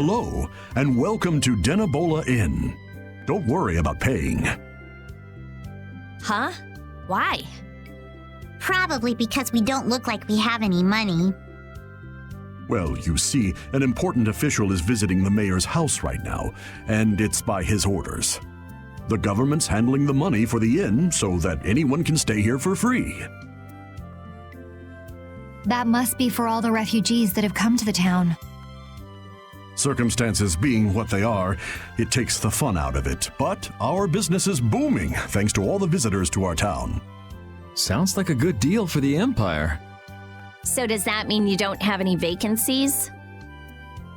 Hello, and welcome to Denabola Inn. Don't worry about paying. Huh? Why? Probably because we don't look like we have any money. Well, you see, an important official is visiting the mayor's house right now, and it's by his orders. The government's handling the money for the inn so that anyone can stay here for free. That must be for all the refugees that have come to the town. Circumstances being what they are, it takes the fun out of it. But our business is booming thanks to all the visitors to our town. Sounds like a good deal for the Empire. So does that mean you don't have any vacancies?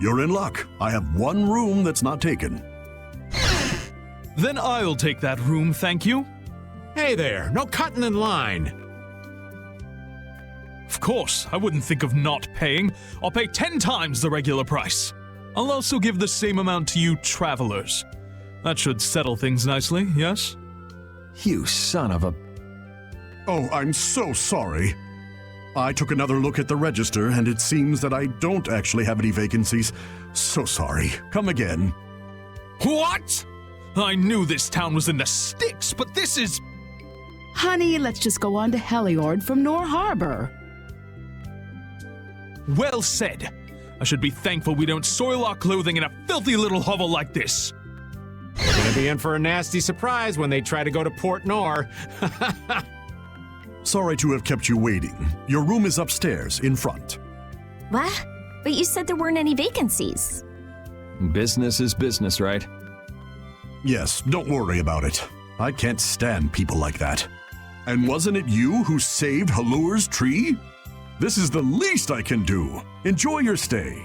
You're in luck. I have one room that's not taken. Then I'll take that room, thank you. Hey there, no cutting in line. Of course, I wouldn't think of not paying. I'll pay 10 times the regular price. I'll also give the same amount to you travelers. That should settle things nicely, yes? You son of a... Oh, I'm so sorry. I took another look at the register, and it seems that I don't actually have any vacancies. So sorry. Come again. What? I knew this town was in the sticks, but this is... Honey, let's just go on to Heliord from Nor Harbor. Well said. I should be thankful we don't soil our clothing in a filthy little hovel like this. We're gonna be in for a nasty surprise when they try to go to Port Nor. Sorry to have kept you waiting. Your room is upstairs, in front. What? But you said there weren't any vacancies. Business is business, right? Yes, don't worry about it. I can't stand people like that. And wasn't it you who saved Halur's tree? This is the least I can do. Enjoy your stay.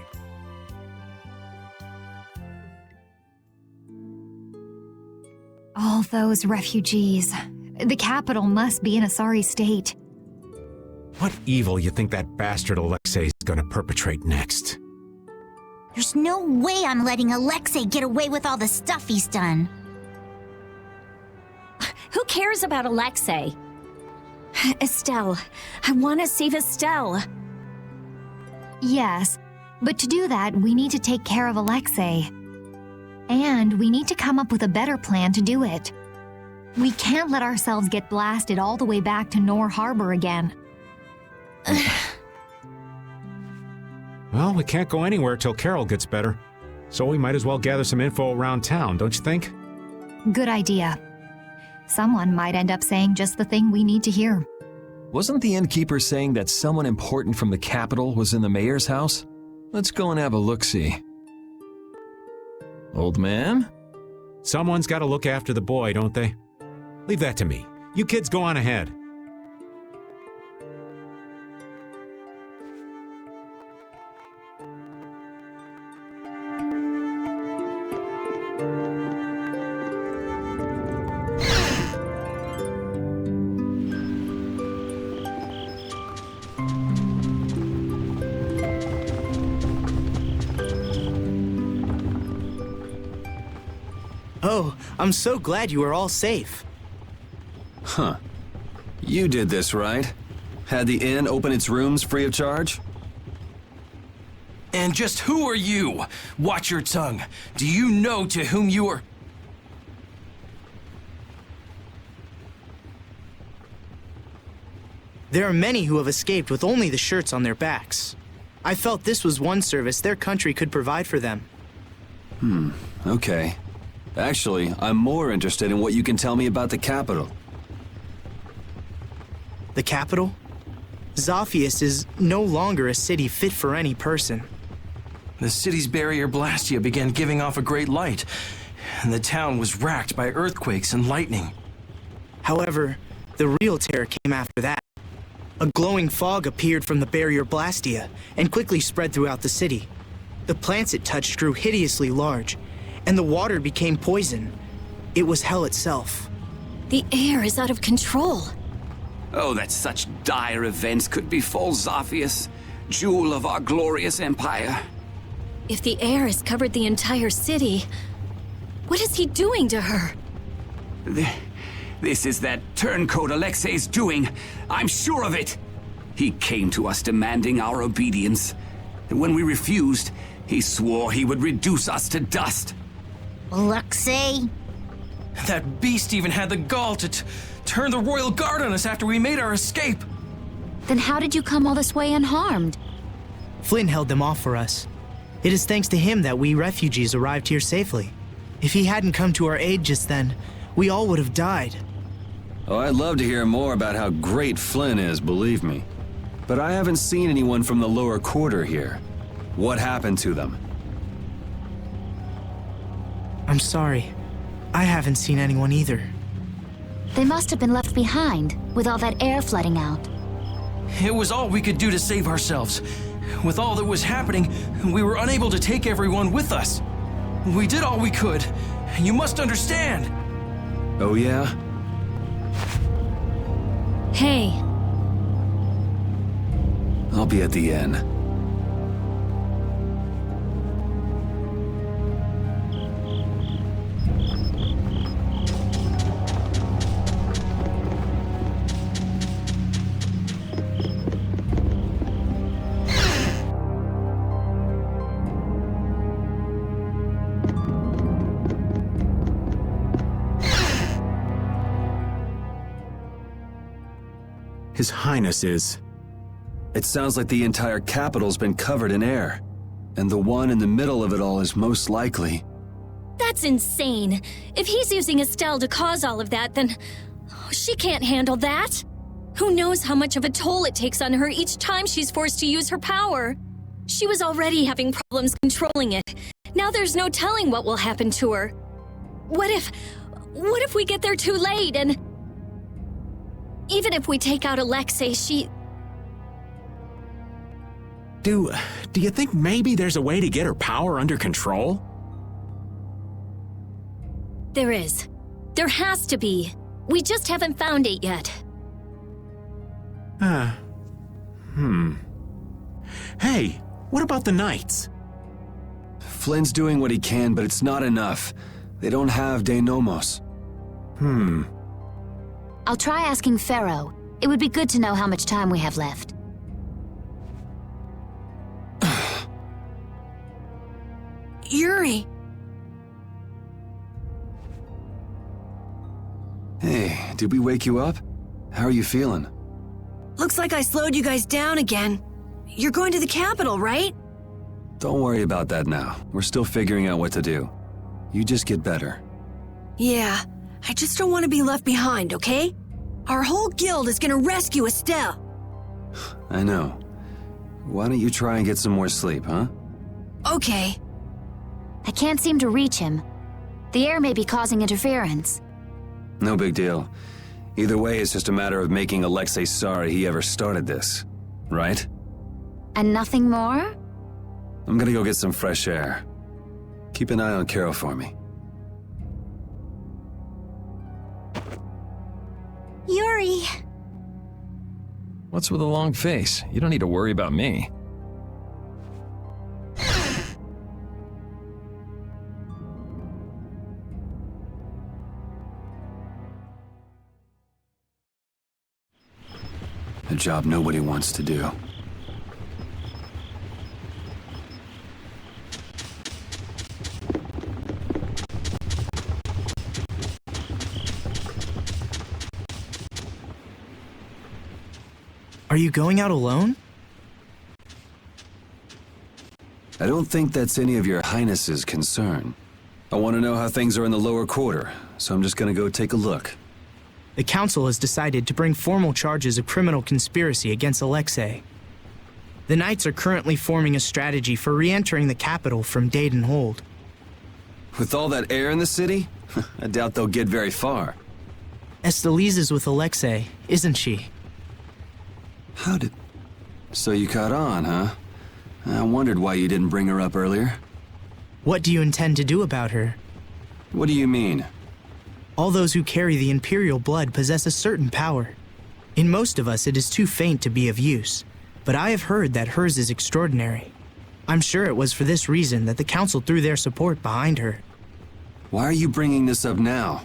All those refugees. The capital must be in a sorry state. What evil you think that bastard Alexei is gonna perpetrate next? There's no way I'm letting Alexei get away with all the stuff he's done. Who cares about Alexei? Estelle. I want to save Estelle. Yes, but to do that, we need to take care of Alexei. And we need to come up with a better plan to do it. We can't let ourselves get blasted all the way back to Nor Harbor again. Well, we can't go anywhere till Carol gets better. So we might as well gather some info around town, don't you think? Good idea. Someone might end up saying just the thing we need to hear. Wasn't the innkeeper saying that someone important from the capital was in the mayor's house? Let's go and have a look-see. Old man? Someone's got to look after the boy, don't they? Leave that to me. You kids go on ahead. Oh, I'm so glad you are all safe. Huh. You did this, right? Had the inn open its rooms free of charge? And just who are you? Watch your tongue. Do you know to whom you are... There are many who have escaped with only the shirts on their backs. I felt this was one service their country could provide for them. Okay. Actually, I'm more interested in what you can tell me about the capital. The capital? Zophius is no longer a city fit for any person. The city's barrier Blastia began giving off a great light, and the town was racked by earthquakes and lightning. However, the real terror came after that. A glowing fog appeared from the barrier Blastia and quickly spread throughout the city. The plants it touched grew hideously large, and the water became poison. It was hell itself. The air is out of control. Oh, that such dire events could befall Zophius, jewel of our glorious empire. If the air has covered the entire city, what is he doing to her? This is that turncoat Alexei's doing. I'm sure of it. He came to us demanding our obedience. And when we refused, He swore he would reduce us to dust. Alexei? That beast even had the gall to turn the royal guard on us after we made our escape. Then how did you come all this way unharmed? Flynn held them off for us. It is thanks to him that we refugees arrived here safely. If he hadn't come to our aid just then, we all would have died. Oh, I'd love to hear more about how great Flynn is, believe me. But I haven't seen anyone from the lower quarter here. What happened to them? I'm sorry. I haven't seen anyone either. They must have been left behind, with all that air flooding out. It was all we could do to save ourselves. With all that was happening, we were unable to take everyone with us. We did all we could. You must understand. Oh yeah? Hey. I'll be at the inn. His Highness is... It sounds like the entire capital's been covered in air. And the one in the middle of it all is most likely... That's insane. If he's using Estelle to cause all of that, then... she can't handle that. Who knows how much of a toll it takes on her each time she's forced to use her power. She was already having problems controlling it. Now there's no telling what will happen to her. What if we get there too late and... Even if we take out Alexei, she... Do you think maybe there's a way to get her power under control? There is. There has to be. We just haven't found it yet. Hey, what about the Knights? Flynn's doing what he can, but it's not enough. They don't have De Nomos. I'll try asking Pharaoh. It would be good to know how much time we have left. Yuri! Hey, did we wake you up? How are you feeling? Looks like I slowed you guys down again. You're going to the capital, right? Don't worry about that now. We're still figuring out what to do. You just get better. Yeah, I just don't want to be left behind, okay? Our whole guild is gonna rescue Estelle. I know. Why don't you try and get some more sleep, huh? Okay. I can't seem to reach him. The air may be causing interference. No big deal. Either way, it's just a matter of making Alexei sorry he ever started this. Right? And nothing more? I'm gonna go get some fresh air. Keep an eye on Carol for me. Yuri! What's with a long face? You don't need to worry about me. A job nobody wants to do. Are you going out alone? I don't think that's any of your Highness's concern. I want to know how things are in the lower quarter, so I'm just gonna go take a look. The council has decided to bring formal charges of criminal conspiracy against Alexei. The Knights are currently forming a strategy for re-entering the capital from Dayton Hold. With all that air in the city, I doubt they'll get very far. Estelise is with Alexei, isn't she? How did... So you caught on, huh? I wondered why you didn't bring her up earlier. What do you intend to do about her? What do you mean? All those who carry the Imperial blood possess a certain power. In most of us, it is too faint to be of use, but I have heard that hers is extraordinary. I'm sure it was for this reason that the Council threw their support behind her. Why are you bringing this up now?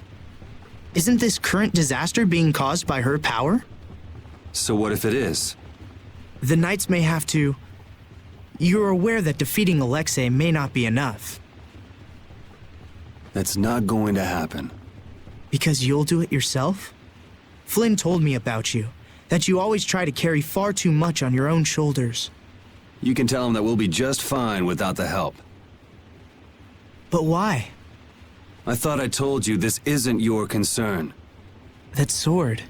Isn't this current disaster being caused by her power? So what if it is? The Knights may have to... you're aware that defeating Alexei may not be enough. That's not going to happen. Because you'll do it yourself? Flynn told me about you, that you always try to carry far too much on your own shoulders. You can tell him that we'll be just fine without the help. But why? I thought I told you this isn't your concern. That sword.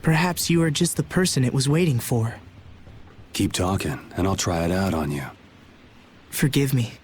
Perhaps you are just the person it was waiting for. Keep talking, and I'll try it out on you. Forgive me.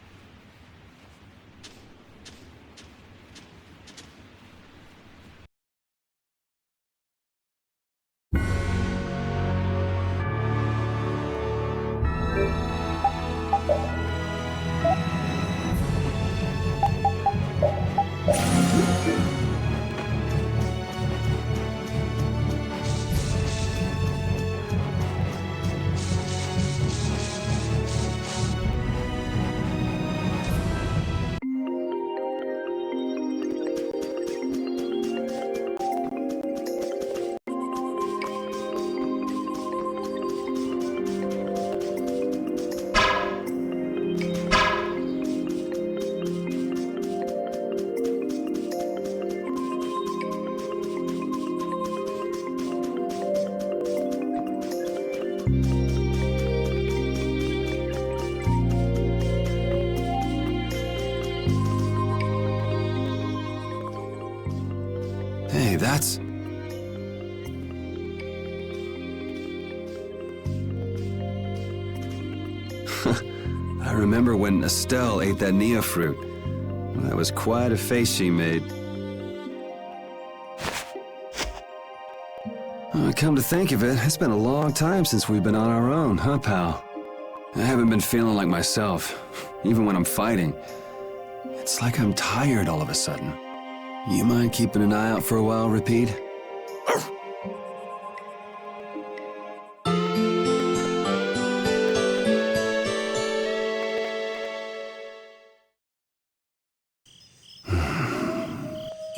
Hey, that's... I remember when Estelle ate that Nia fruit. Well, that was quite a face she made. Come to think of it, it's been a long time since we've been on our own, huh, pal? I haven't been feeling like myself, even when I'm fighting. It's like I'm tired all of a sudden. You mind keeping an eye out for a while, Repeat?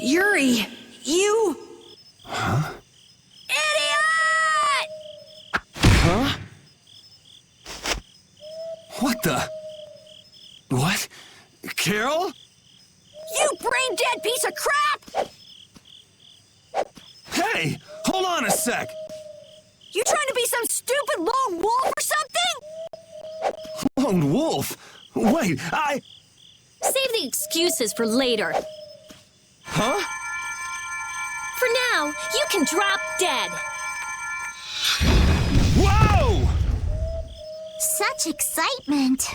Yuri, you... Huh? Idiot! Huh? What the... What? Carol? You brain-dead piece of crap! Hey! Hold on a sec! You trying to be some stupid lone wolf or something? Lone wolf? Wait, Save the excuses for later. Huh? For now, you can drop dead. Whoa! Such excitement.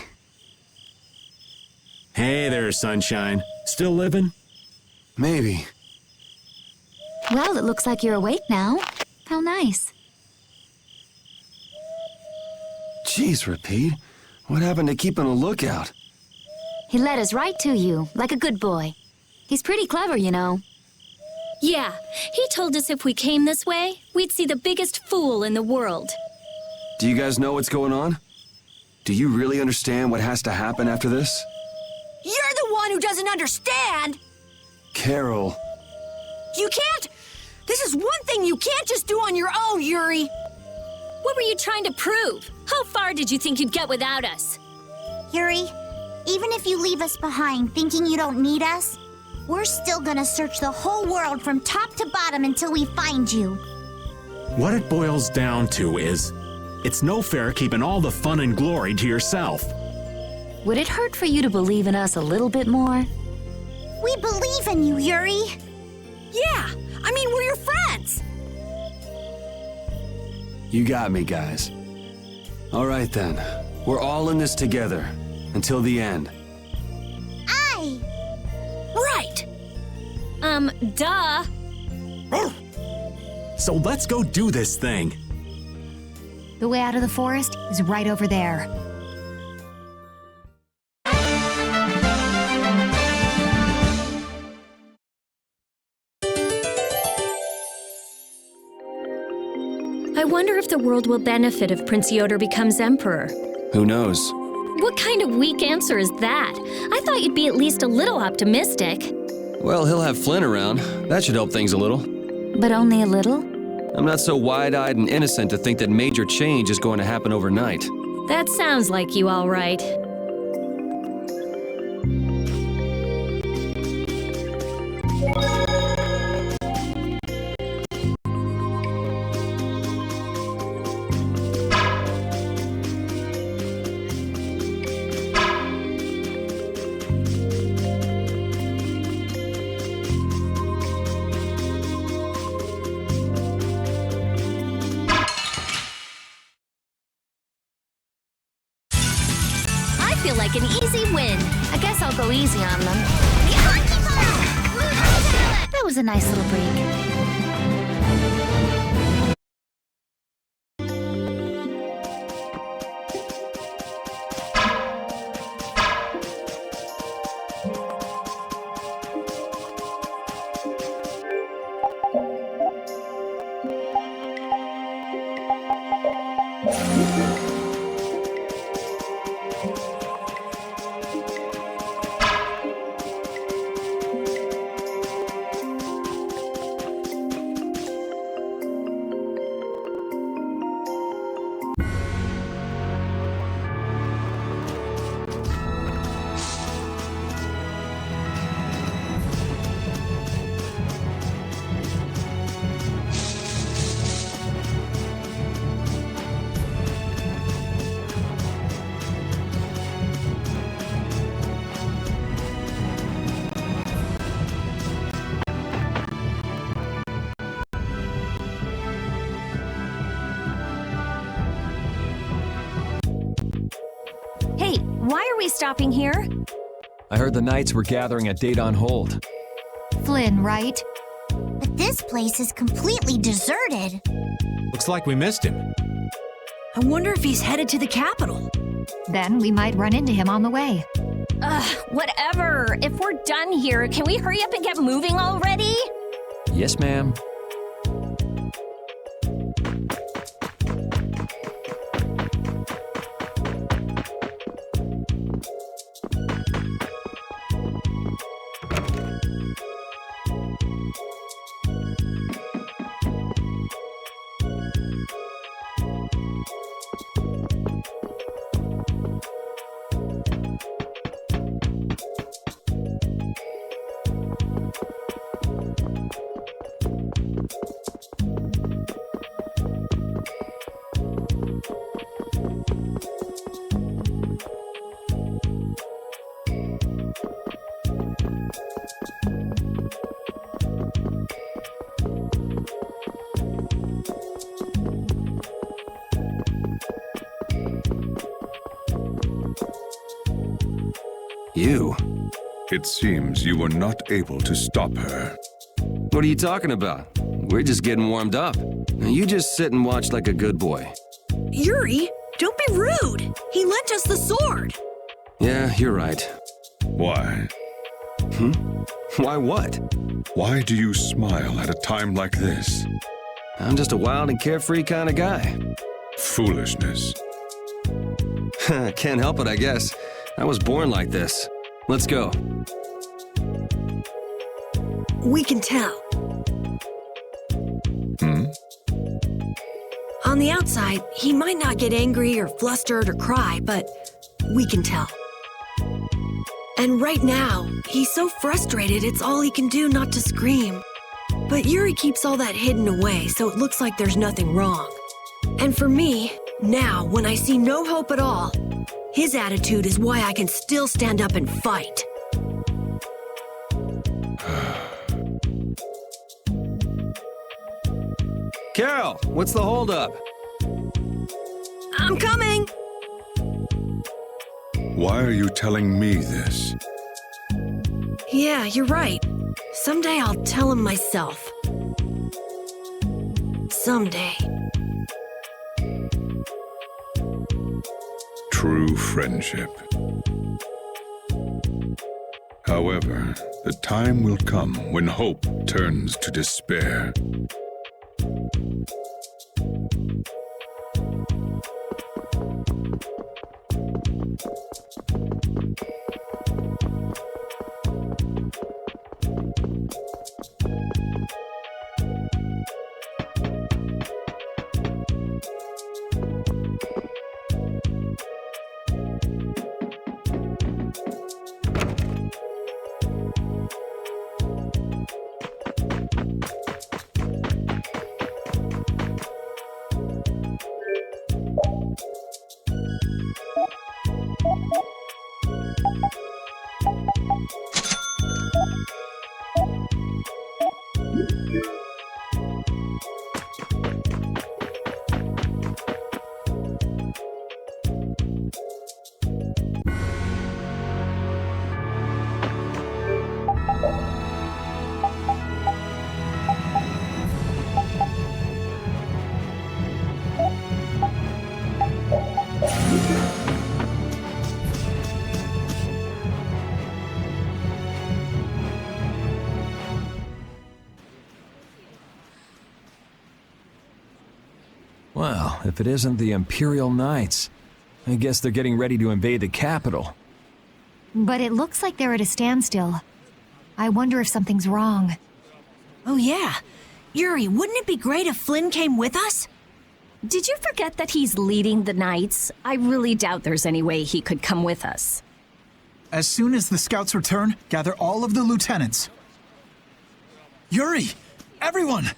Hey there, Sunshine. Still living? Maybe. Well, it looks like you're awake now. How nice. Jeez, Repeat. What happened to keeping a lookout? He led us right to you, like a good boy. He's pretty clever, you know. Yeah, he told us if we came this way, we'd see the biggest fool in the world. Do you guys know what's going on? Do you really understand what has to happen after this? You're the one who doesn't understand! Carol. You can't... This is one thing you can't just do on your own, Yuri! What were you trying to prove? How far did you think you'd get without us? Yuri, even if you leave us behind thinking you don't need us, we're still gonna search the whole world from top to bottom until we find you. What it boils down to is, it's no fair keeping all the fun and glory to yourself. Would it hurt for you to believe in us a little bit more? We believe in you, Yuri. Yeah, I mean, we're your friends! You got me, guys. All right, then. We're all in this together. Until the end. Aye. Right! Duh. So let's go do this thing. The way out of the forest is right over there. I wonder if the world will benefit if Prince Yodor becomes emperor. Who knows? What kind of weak answer is that? I thought you'd be at least a little optimistic. Well, he'll have Flynn around. That should help things a little. But only a little? I'm not so wide-eyed and innocent to think that major change is going to happen overnight. That sounds like you, all right. I feel like an easy win. I guess I'll go easy on them. That was a nice little break. Hey, why are we stopping here? I heard the Knights were gathering at Date on Hold. Flynn, right? But this place is completely deserted. Looks like we missed him. I wonder if he's headed to the capital. Then we might run into him on the way. Whatever. If we're done here, can we hurry up and get moving already? Yes, ma'am. You? It seems you were not able to stop her. What are you talking about? We're just getting warmed up. Now you just sit and watch like a good boy. Yuri, don't be rude. He lent us the sword. Yeah, you're right. Why? Why what? Why do you smile at a time like this? I'm just a wild and carefree kind of guy. Foolishness. Can't help it, I guess. I was born like this. Let's go. We can tell. On the outside, he might not get angry or flustered or cry, but we can tell. And right now, he's so frustrated it's all he can do not to scream. But Yuri keeps all that hidden away, so it looks like there's nothing wrong. And for me, now, when I see no hope at all, his attitude is why I can still stand up and fight. Carol, what's the holdup? I'm coming! Why are you telling me this? Yeah, you're right. Someday I'll tell him myself. Someday. True friendship. However, the time will come when hope turns to despair. if it isn't the Imperial Knights. I guess they're getting ready to invade the capital. But it looks like they're at a standstill. I wonder if something's wrong. Oh yeah. Yuri, wouldn't it be great if Flynn came with us? Did you forget that he's leading the Knights? I really doubt there's any way he could come with us. As soon as the scouts return, gather all of the lieutenants. Yuri! Everyone!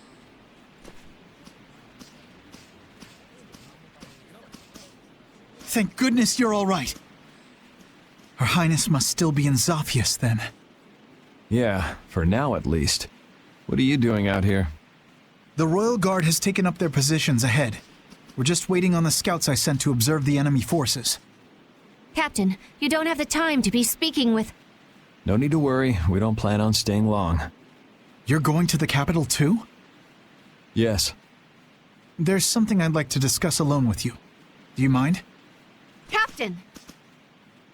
Thank goodness you're all right. Her Highness must still be in Zophius, then. Yeah, for now at least. What are you doing out here? The Royal Guard has taken up their positions ahead. We're just waiting on the scouts I sent to observe the enemy forces. Captain, you don't have the time to be speaking with... No need to worry, we don't plan on staying long. You're going to the capital too? Yes. There's something I'd like to discuss alone with you. Do you mind? Captain!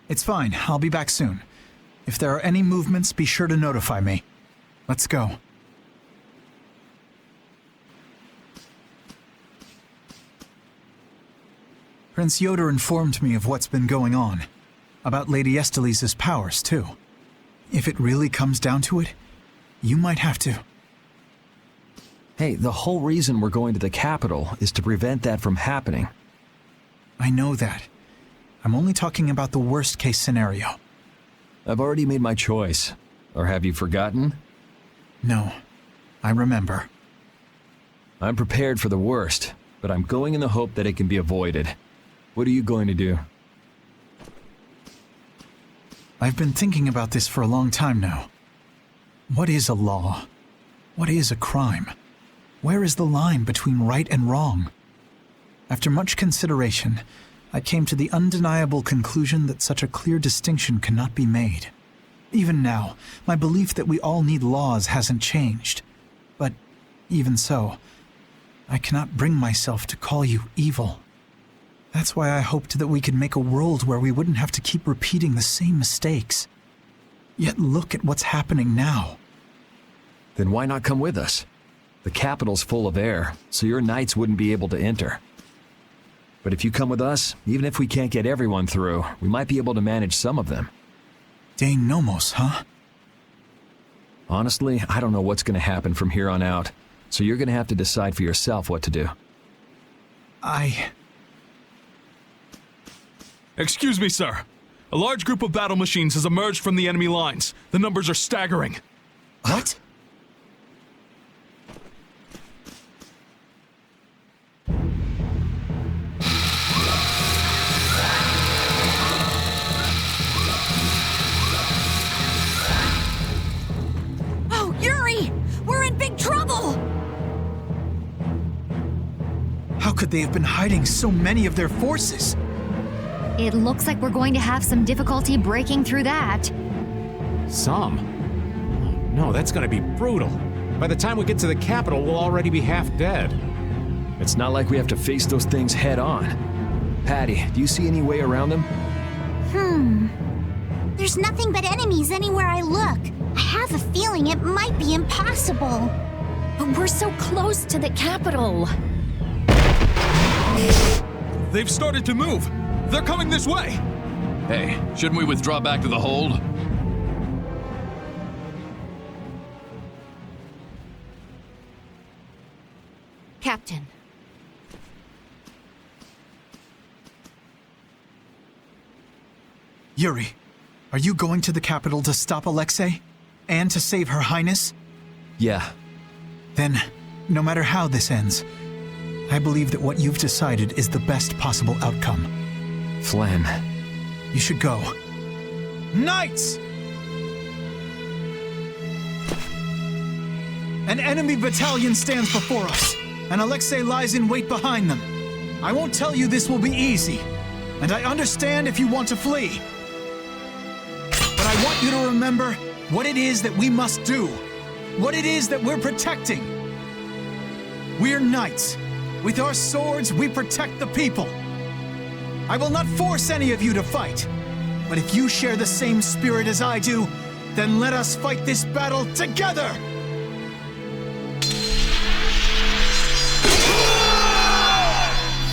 It's fine, I'll be back soon. If there are any movements, be sure to notify me. Let's go. Prince Yoder informed me of what's been going on. About Lady Estelise's powers, too. If it really comes down to it, you might have to. Hey, the whole reason we're going to the capital is to prevent that from happening. I know that. I'm only talking about the worst-case scenario. I've already made my choice. Or have you forgotten? No, I remember. I'm prepared for the worst, but I'm going in the hope that it can be avoided. What are you going to do? I've been thinking about this for a long time now. What is a law? What is a crime? Where is the line between right and wrong? After much consideration, I came to the undeniable conclusion that such a clear distinction cannot be made. Even now, my belief that we all need laws hasn't changed. But even so, I cannot bring myself to call you evil. That's why I hoped that we could make a world where we wouldn't have to keep repeating the same mistakes. Yet look at what's happening now. Then why not come with us? The capital's full of air, so your knights wouldn't be able to enter. But if you come with us, even if we can't get everyone through, we might be able to manage some of them. Dane Nomos, huh? Honestly, I don't know what's going to happen from here on out, so you're going to have to decide for yourself what to do. Excuse me, sir. A large group of battle machines has emerged from the enemy lines. The numbers are staggering. What? Oh, Yuri! We're in big trouble! How could they have been hiding so many of their forces? It looks like we're going to have some difficulty breaking through that. Some? No, that's gonna be brutal. By the time we get to the capital, we'll already be half dead. It's not like we have to face those things head on. Patty, do you see any way around them? There's nothing but enemies anywhere I look. I have a feeling it might be impossible. But we're so close to the capital. They've started to move. They're coming this way! Hey, shouldn't we withdraw back to the hold? Captain. Yuri, are you going to the capital to stop Alexei? And to save Her Highness? Yeah. Then, no matter how this ends, I believe that what you've decided is the best possible outcome. Flynn. You should go. Knights! An enemy battalion stands before us, and Alexei lies in wait behind them. I won't tell you this will be easy, and I understand if you want to flee. But I want you to remember what it is that we must do, what it is that we're protecting. We're knights. With our swords, we protect the people. I will not force any of you to fight, but if you share the same spirit as I do, then let us fight this battle together!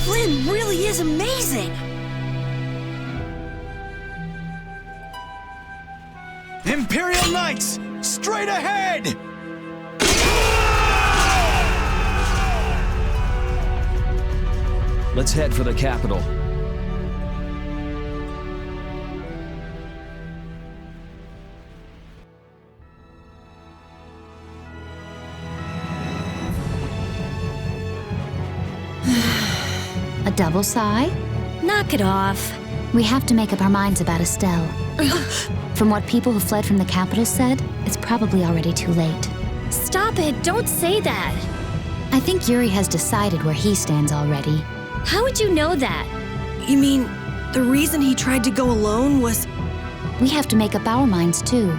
Flynn really is amazing! Imperial Knights, straight ahead! Let's head for the capital. A double sigh? Knock it off. We have to make up our minds about Estelle. From what people who fled from the capital said, it's probably already too late. Stop it, don't say that. I think Yuri has decided where he stands already. How would you know that? You mean, the reason he tried to go alone was... We have to make up our minds too.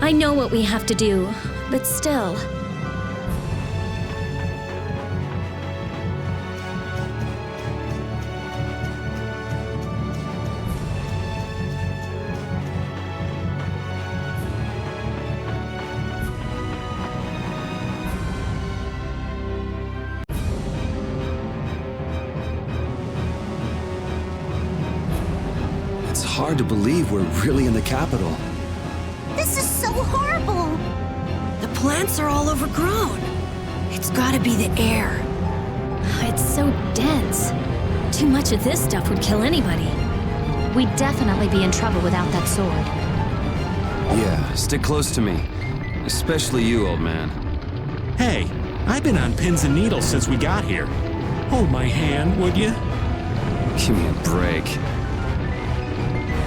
I know what we have to do, but still... It's hard to believe we're really in the capital. This is so horrible! The plants are all overgrown. It's gotta be the air. It's so dense. Too much of this stuff would kill anybody. We'd definitely be in trouble without that sword. Yeah, stick close to me. Especially you, old man. Hey, I've been on pins and needles since we got here. Hold my hand, would you? Give me a break.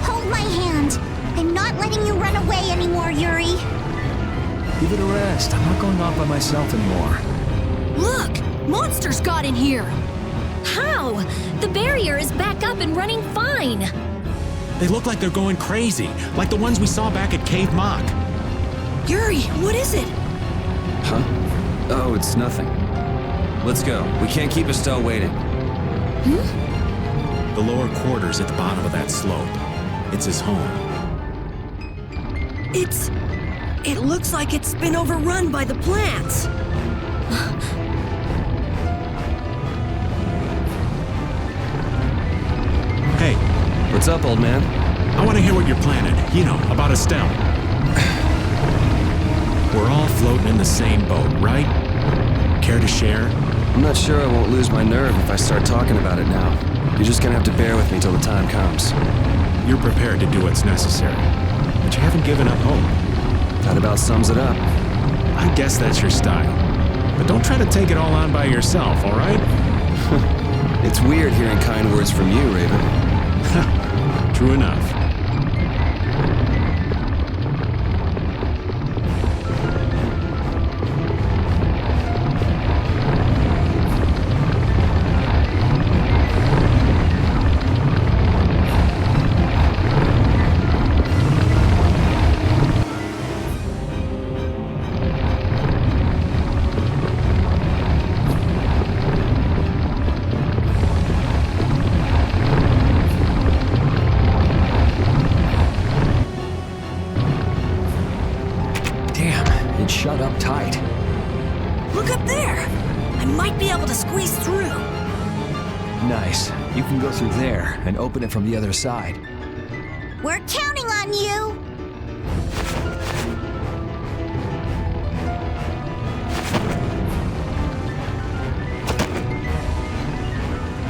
Hold my hand. I'm not letting you run away anymore, Yuri. Give it a rest. I'm not going off by myself anymore. Look! Monsters got in here! How? The barrier is back up and running fine. They look like they're going crazy, like the ones we saw back at Cave Mock. Yuri, what is it? Huh? Oh, it's nothing. Let's go. We can't keep Estelle waiting. The lower quarters at the bottom of that slope. It's his home. It looks like it's been overrun by the plants. Hey. What's up, old man? I want to hear what you're planning. You know, about Estelle. We're all floating in the same boat, right? Care to share? I'm not sure I won't lose my nerve if I start talking about it now. You're just gonna have to bear with me till the time comes. You're prepared to do what's necessary, but you haven't given up hope. That about sums it up. I guess that's your style. But don't try to take it all on by yourself, all right? It's weird hearing kind words from you, Raven. True enough. Shut up tight. Look up there! I might be able to squeeze through. Nice. You can go through there and open it from the other side. We're counting on you!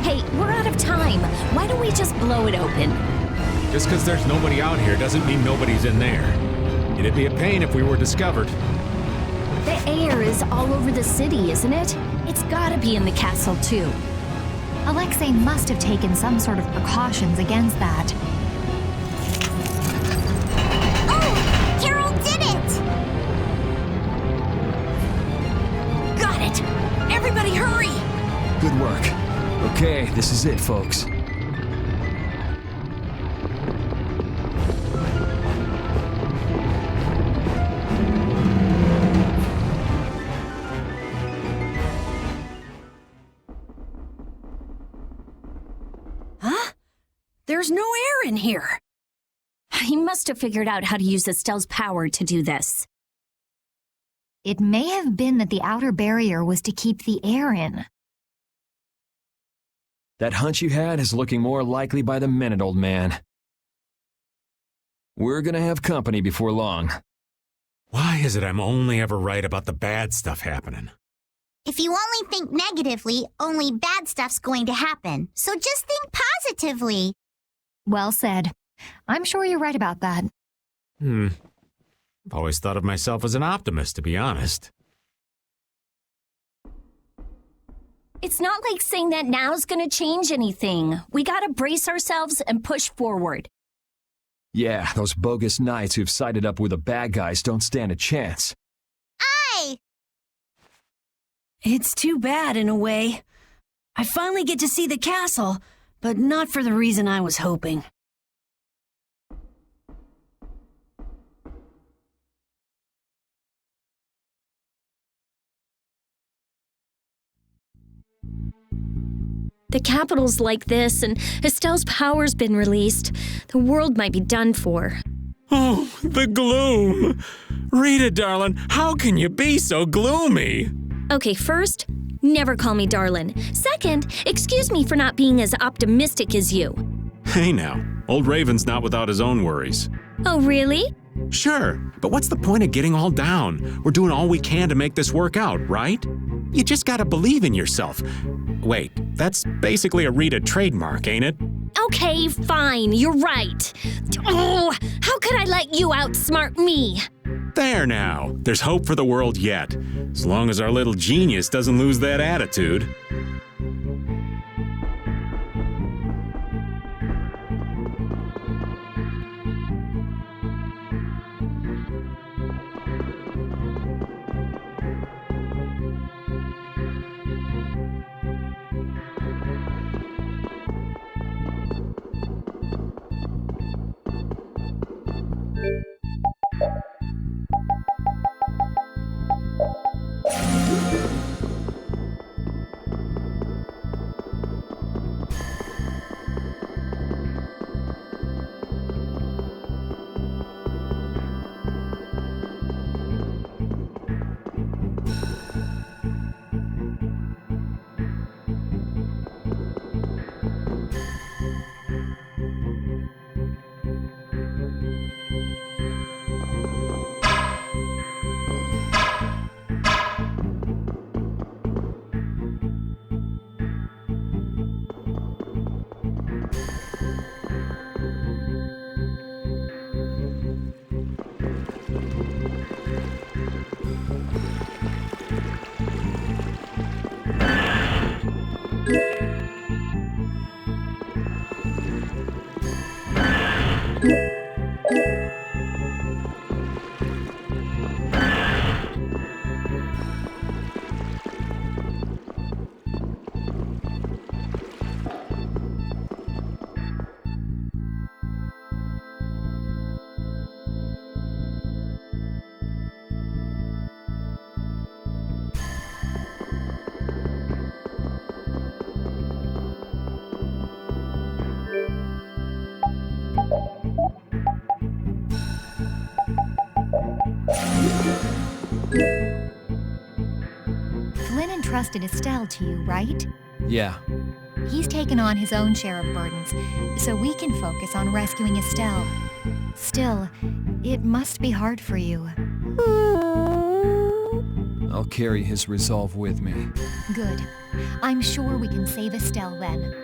Hey, we're out of time. Why don't we just blow it open? Just because there's nobody out here doesn't mean nobody's in there. It'd be a pain if we were discovered. The air is all over the city, isn't it? It's gotta be in the castle, too. Alexei must have taken some sort of precautions against that. Oh! Carol did it! Got it! Everybody hurry! Good work. Okay, this is it, folks. There's no air in here. He must have figured out how to use Estelle's power to do this. It may have been that the outer barrier was to keep the air in. That hunch you had is looking more likely by the minute, old man. We're gonna have company before long. Why is it I'm only ever right about the bad stuff happening? If you only think negatively, only bad stuff's going to happen. So just think positively. Well said. I'm sure you're right about that. I've always thought of myself as an optimist, to be honest. It's not like saying that now's gonna change anything. We gotta brace ourselves and push forward. Yeah, those bogus knights who've sided up with the bad guys don't stand a chance. Aye! It's too bad in a way. I finally get to see the castle, but not for the reason I was hoping. The capital's like this, and Estelle's power's been released. The world might be done for. Oh, the gloom! Rita, darling, how can you be so gloomy? Okay, first, never call me darling. Second, excuse me for not being as optimistic as you. Hey now, old Raven's not without his own worries. Oh, really? Sure, but what's the point of getting all down? We're doing all we can to make this work out, right? You just gotta believe in yourself. Wait, that's basically a Rita trademark, ain't it? Okay, fine, you're right. Oh, how could I let you outsmart me? There now, there's hope for the world yet, as long as our little genius doesn't lose that attitude. Flynn entrusted Estelle to you, right? Yeah. He's taken on his own share of burdens, so we can focus on rescuing Estelle. Still, it must be hard for you. I'll carry his resolve with me. Good. I'm sure we can save Estelle then.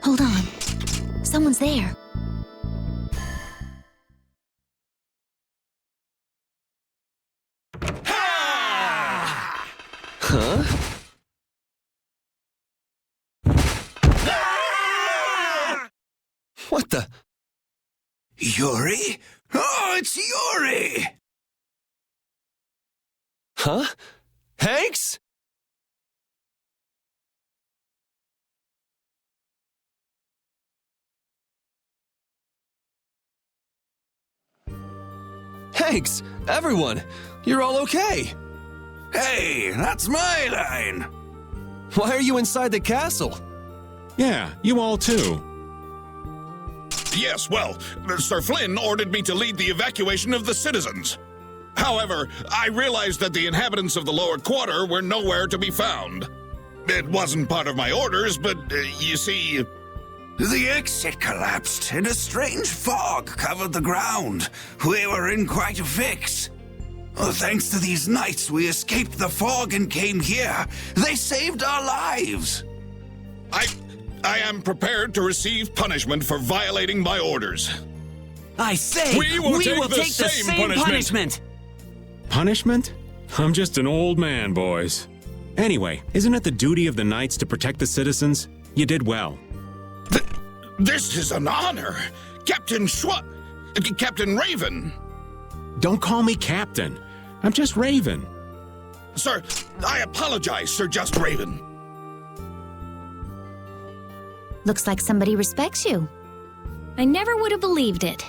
Hold on. Someone's there. Huh? What the? Yuri? Oh, it's Yuri! Huh? Hanks? Thanks, everyone. You're all okay. Hey, that's my line. Why are you inside the castle? Yeah, you all too. Yes, well, Sir Flynn ordered me to lead the evacuation of the citizens. However, I realized that the inhabitants of the lower quarter were nowhere to be found. It wasn't part of my orders, but you see... The exit collapsed, and a strange fog covered the ground. We were in quite a fix. Thanks to these knights, we escaped the fog and came here. They saved our lives. I am prepared to receive punishment for violating my orders. I say, we will take the same punishment. Punishment? I'm just an old man, boys. Anyway, isn't it the duty of the knights to protect the citizens? You did well. This is an honor. Captain Raven. Don't call me Captain. I'm just Raven. Sir, I apologize, Sir Just Raven. Looks like somebody respects you. I never would have believed it.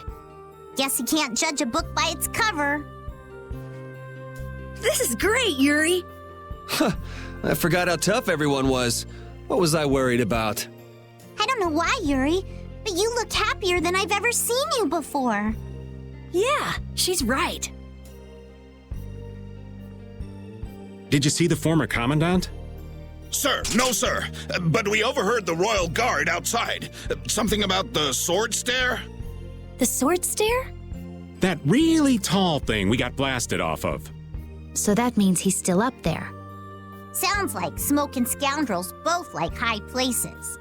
Guess you can't judge a book by its cover. This is great, Yuri. I forgot how tough everyone was. What was I worried about? I don't know why, Yuri, but you look happier than I've ever seen you before. Yeah, she's right. Did you see the former commandant? Sir, no sir, but we overheard the royal guard outside. Something about the sword stair? The sword stair? That really tall thing we got blasted off of. So that means he's still up there. Sounds like Smoke and Scoundrels both like high places.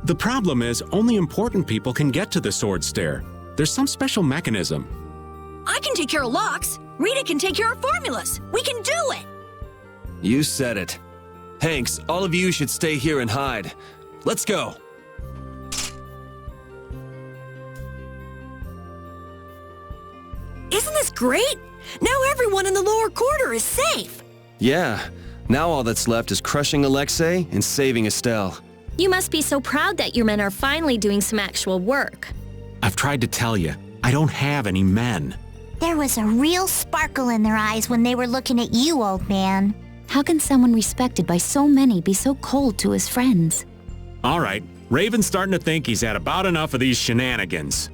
The problem is, only important people can get to the sword stair. There's some special mechanism. I can take care of locks. Rita can take care of formulas. We can do it. You said it. Hanks, all of you should stay here and hide. Let's go. Isn't this great? Now everyone in the lower quarter is safe. Yeah, now all that's left is crushing Alexei and saving Estelle. You must be so proud that your men are finally doing some actual work. I've tried to tell you, I don't have any men. There was a real sparkle in their eyes when they were looking at you, old man. How can someone respected by so many be so cold to his friends? All right, Raven's starting to think he's had about enough of these shenanigans.